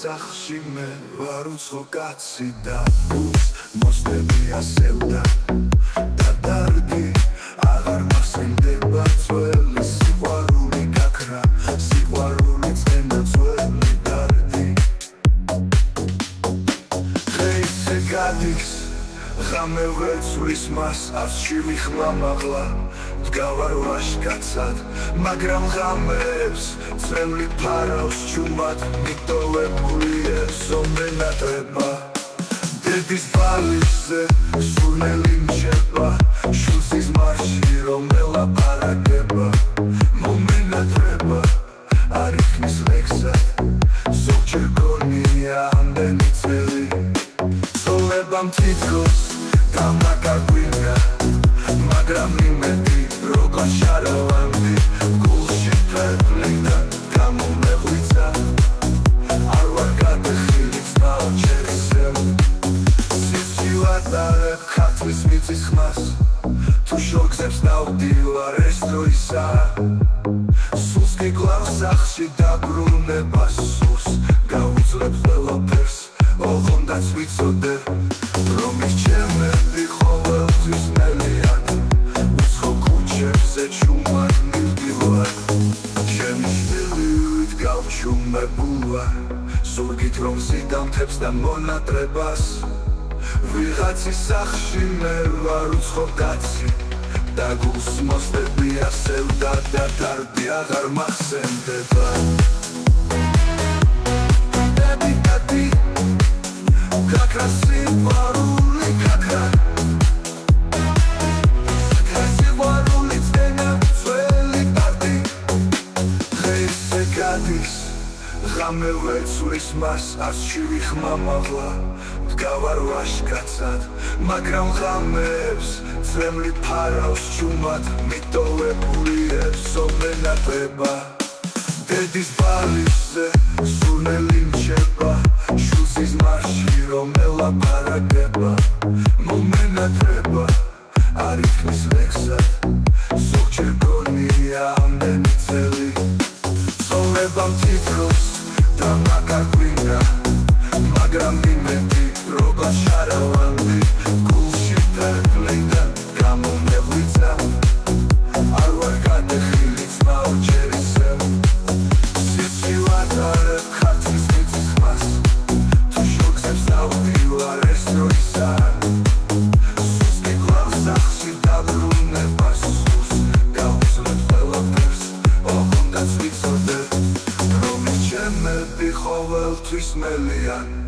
Სახში მე ვარ უცხო კაცი და ბუს მოსდები ასევდა და დარდი აღარ მასენდება ძველი სიყვარული გაქრა სიყვარული წენა ძველი დარდი დღეისე გადის ღამე ვეცვლის მას არსში მიხმამაღლა დგავარ ვაშკაცად მაგრამ ღამეებს წემლი ფარავს ჩუმად მიტოვებული სომე ნატრება დედის ბალიშზე სურნელი მჩება შულსის მარში რომ ელაპარაკება მომენატრება არ იქნის ლექსად ზოგჯერ გონია ამდენი წელი ცოლებამ თითქოს დამაკარგვია მაგრამ იმედი როგორ შარავანდი გულში ფერფლი და გამომეღვიცა არ ვარ გადახილი ძმაო ჩერისემ სიძილადარებ ხათრის მიწის ხმას თუ შორგზებს დავდივარ ეს დროისაა სულს გიკლავს სახში დაბრუნება სულს გაუძლებ ყველაფერს ოღონდაც ვიცოდებ რომ ის ჩემები ყოველთვის მელიან უცხო ქუჩებზე ჩუმად მივდივარ ჩემი შვილი გავჩუმებულვარ ზურგით რომ ზიდამთებს და მონატრებას ვიღაცის სახში მე ვარ უცხო კაცი და გულს მოსდები ასევდა და დარდი აღარ მახსენდება გაქრა სიყვარული გაქრა სიყვარული წენა ძველი დარდი დღეისე გადის ღამე ვეცვლის მას არსში ვიხმამაღლა დგავარ ვაშკაცად მაგრამ ღამეებს წემლი ფარავს ჩუმად მიტოვებული სომე ნატრება დედის ბალიშზე სურნელი მჩება შულსის მარში რომ ელაპარაკება მომენატრება არ იქნის ლექსად ზოგჯერ გონია ამდენი წელი ცოლებამ თითქოს დამაკარგვია მაგრამ იმედი როგორ შარავანდი გულში ფერფლი და გამომეღვიცა არ ვარ გადახილი ძმაო ჩერისემ სიძილადარებ ხათრის მიწის ხმას თუ შორგზებს დავდივარ ეს დროისაა სულს გიკლავს სახში დაბრუნება სულს გავუძლებ ყველაფერს ოღონდაც ვიცოდებ რომ ის ჩემები ყოველთვის მელიან